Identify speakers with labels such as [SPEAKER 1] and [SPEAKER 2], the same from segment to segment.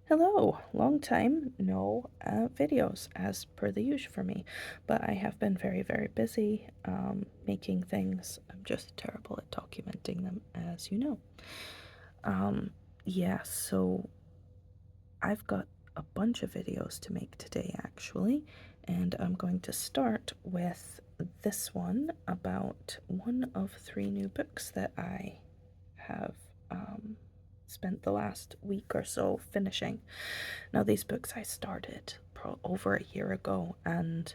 [SPEAKER 1] Hello, long time no videos as per the usual for me, but I have been very busy making things. I'm just terrible at documenting them, as you know. Um, yeah, so I've got a bunch of videos to make today actually, and I'm going to start with this one about one of three new books that I have spent the last week or so finishing. Now, these books I started over a year ago, and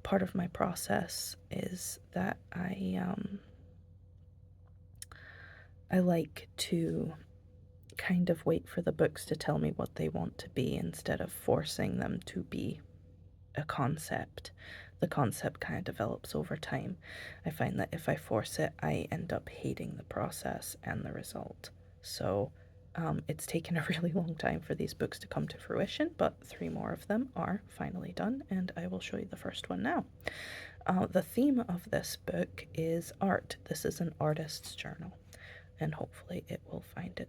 [SPEAKER 1] part of my process is that I like to kind of wait for the books to tell me what they want to be instead of forcing them to be a concept. The concept kind of develops over time. I find that if I force it, I end up hating the process and the result. So it's taken a really long time for these books to come to fruition, but three more of them are finally done, and I will show you the first one now. The theme of this book is art. This is an artist's journal, and hopefully it will find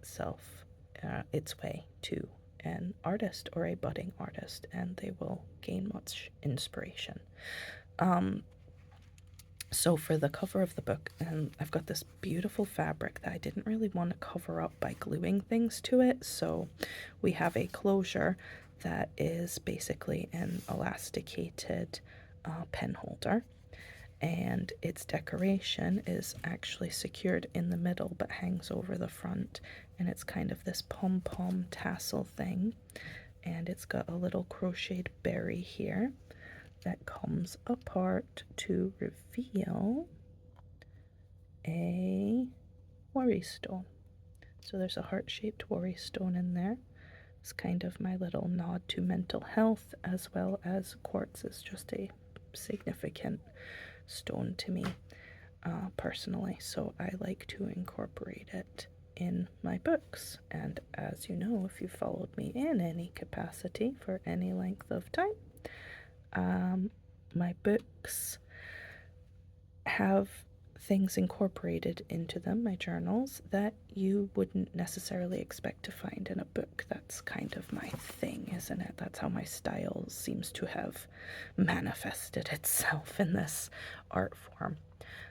[SPEAKER 1] its way to an artist or a budding artist, and they will gain much inspiration. Um, so for the cover of the book, I've got this beautiful fabric that I didn't really want to cover up by gluing things to it, so we have a closure that is basically an elasticated pen holder, and its decoration is actually secured in the middle but hangs over the front, and it's kind of this pom-pom tassel thing, and it's got a little crocheted berry here that comes apart to reveal a worry stone. So there's a heart-shaped worry stone in there. It's kind of my little nod to mental health, as well as quartz is just a significant stone to me personally, so I like to incorporate it in my books. And as you know, if you followed me in any capacity for any length of time, my books have things incorporated into them, my journals, that you wouldn't necessarily expect to find in a book. That's kind of my thing, isn't it? That's how my style seems to have manifested itself in this art form.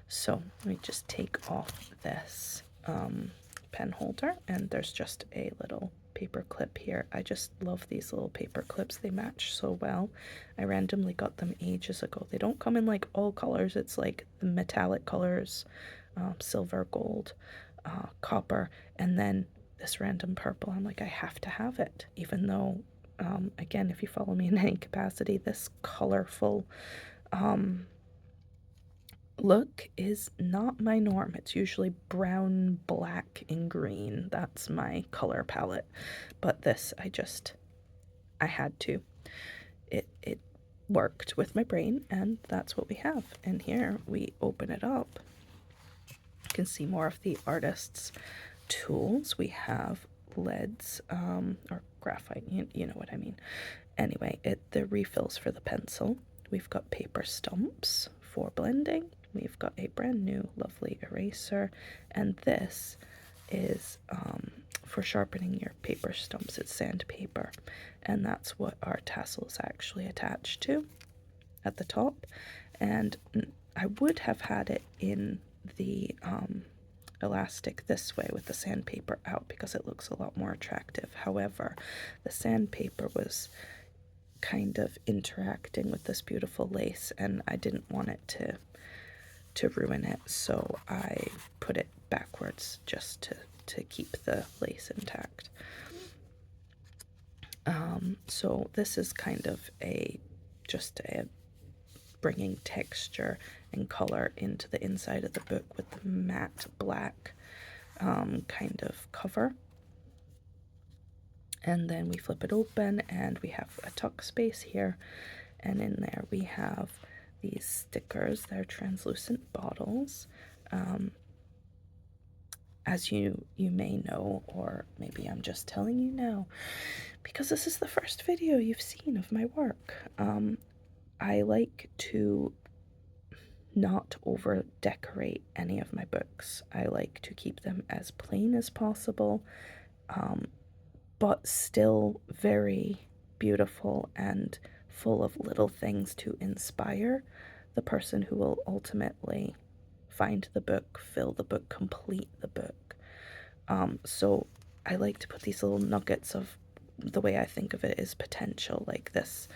[SPEAKER 1] So let me just take off this pen holder, and there's just a little paper clip here. I just love these little paper clips. They match so well. I randomly got them ages ago. They don't come in like all colors. It's like the metallic colors, silver, gold, copper, and then this random purple. I'm like, I have to have it, even though again, if you follow me in any capacity, this colorful look is not my norm. It's usually brown, black, and green. That's my color palette. But this, I had to. It worked with my brain, and that's what we have. And here we open it up. You can see more of the artist's tools. We have leads, or graphite, you know what I mean. Anyway, the refills for the pencil. We've got paper stumps for blending. We've got a brand new lovely eraser, and this is for sharpening your paper stumps. It's sandpaper, and that's what our tassel is actually attached to at the top. And I would have had it in the elastic this way with the sandpaper out because it looks a lot more attractive. However, the sandpaper was kind of interacting with this beautiful lace, and I didn't want it to ruin it, so I put it backwards just to keep the lace intact. So this is kind of just a bringing texture and color into the inside of the book with the matte black kind of cover. And then we flip it open, and we have a tuck space here, and in there we have these stickers. They're translucent bottles. As you may know, or maybe I'm just telling you now, because this is the first video you've seen of my work, I like to not over decorate any of my books. I like to keep them as plain as possible, but still very beautiful and full of little things to inspire the person who will ultimately find the book, fill the book, complete the book. So I like to put these little nuggets of, the way I think of it is potential. Like, this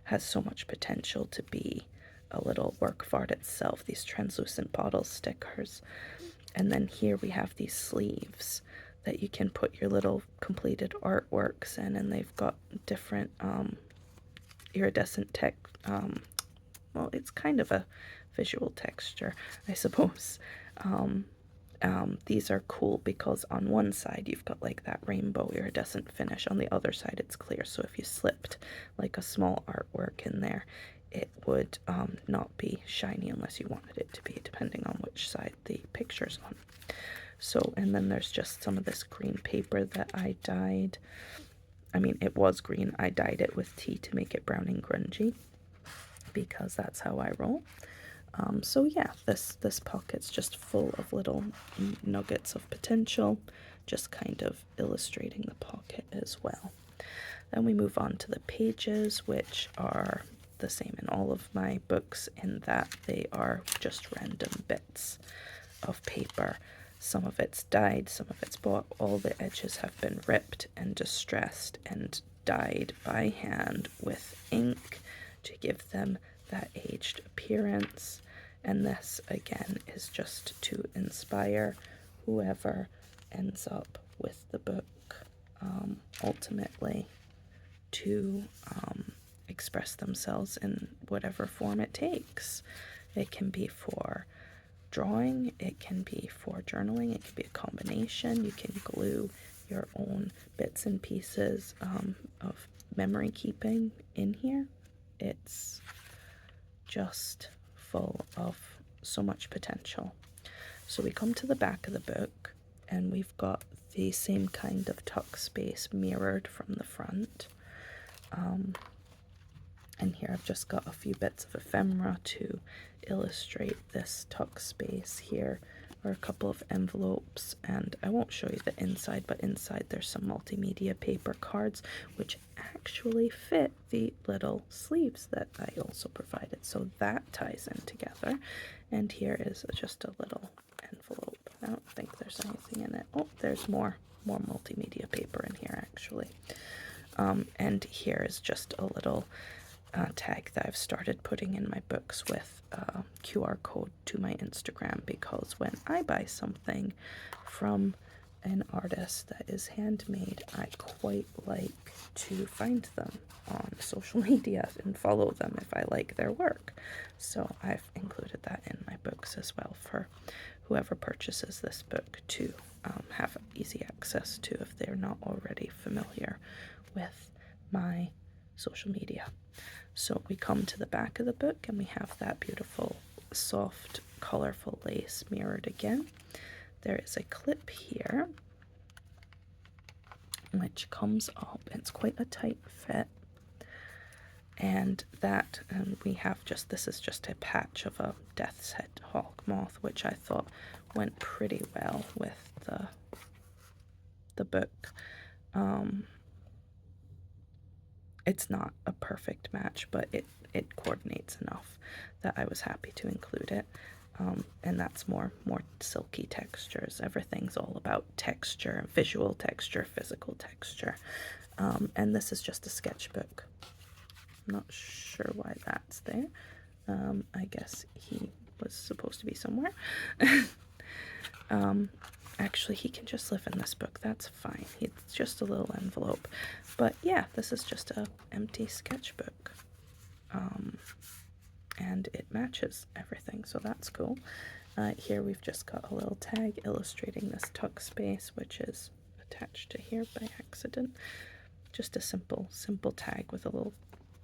[SPEAKER 1] has so much potential to be a little work of art itself, these translucent bottle stickers. And then here we have these sleeves that you can put your little completed artworks in, and they've got different iridescent tech. Well, it's kind of a visual texture, I suppose. These are cool because on one side you've got like that rainbow iridescent finish, on the other side it's clear, so if you slipped like a small artwork in there, it would not be shiny unless you wanted it to be, depending on which side the picture's on. So, and then there's just some of this green paper that I dyed. I mean, it was green. I dyed it with tea to make it brown and grungy, because that's how I roll. So yeah, this pocket's just full of little nuggets of potential, just kind of illustrating the pocket as well. Then we move on to the pages, which are the same in all of my books in that they are just random bits of paper. Some of it's dyed, some of it's bought. All the edges have been ripped and distressed and dyed by hand with ink to give them that aged appearance. And this, again, is just to inspire whoever ends up with the book, ultimately to express themselves in whatever form it takes. It can be for drawing, it can be for journaling, it can be a combination. You can glue your own bits and pieces of memory keeping in here. It's just full of so much potential. So we come to the back of the book, and we've got the same kind of tuck space mirrored from the front. And here I've just got a few bits of ephemera to illustrate this tuck space. Here are a couple of envelopes, and I won't show you the inside, but inside there's some multimedia paper cards which actually fit the little sleeves that I also provided, so that ties in together. And here is just a little envelope. I don't think there's anything in it. Oh, there's more multimedia paper in here actually. And here is just a little tag that I've started putting in my books with a QR code to my Instagram, because when I buy something from an artist that is handmade, I quite like to find them on social media and follow them if I like their work. So I've included that in my books as well for whoever purchases this book to have easy access to if they're not already familiar with my social media. So we come to the back of the book, and we have that beautiful, soft, colorful lace mirrored again. There is a clip here, which comes up. It's quite a tight fit. And that, we have just, this is just a patch of a death's head hawk moth, which I thought went pretty well with the book. It's not a perfect match, but it coordinates enough that I was happy to include it. And that's more silky textures. Everything's all about texture, visual texture, physical texture. And this is just a sketchbook. I'm not sure why that's there. I guess he was supposed to be somewhere. Actually, he can just live in this book. That's fine. It's just a little envelope. But yeah, this is just a empty sketchbook. And it matches everything, so that's cool. Here we've just got a little tag illustrating this tuck space, which is attached to here by accident. Just a simple tag with a little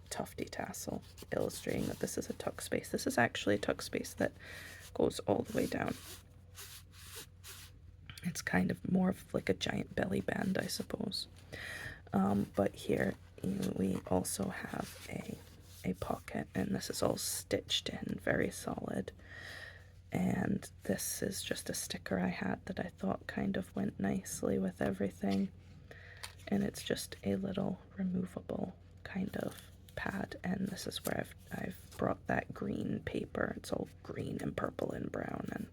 [SPEAKER 1] tufty tassel illustrating that this is a tuck space. This is actually a tuck space that goes all the way down. It's kind of more of like a giant belly band, I suppose. But here we also have a pocket, and this is all stitched in, very solid. And this is just a sticker I had that I thought kind of went nicely with everything. and it's just a little removable kind of pad, and this is where I've brought that green paper. It's all green and purple and brown, and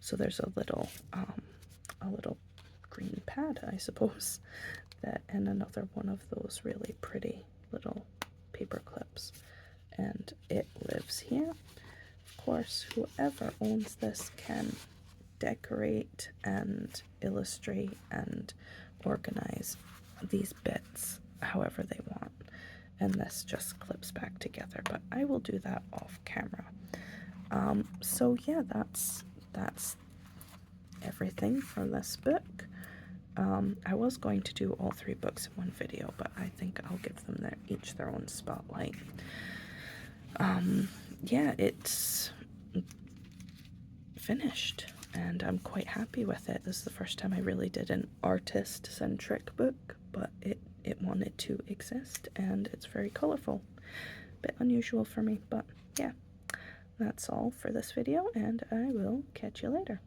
[SPEAKER 1] so there's a little green pad, I suppose, that, and another one of those really pretty little paper clips, and it lives here. Of course, whoever owns this can decorate and illustrate and organize these bits however they want, and this just clips back together, but I will do that off camera. So yeah, that's everything from this book. I was going to do all 3 books in one video, but I think I'll give them each their own spotlight. Yeah, it's finished, and I'm quite happy with it. This is the first time I really did an artist-centric book, but it wanted to exist, and it's very colorful. Bit unusual for me, but yeah. That's all for this video, and I will catch you later.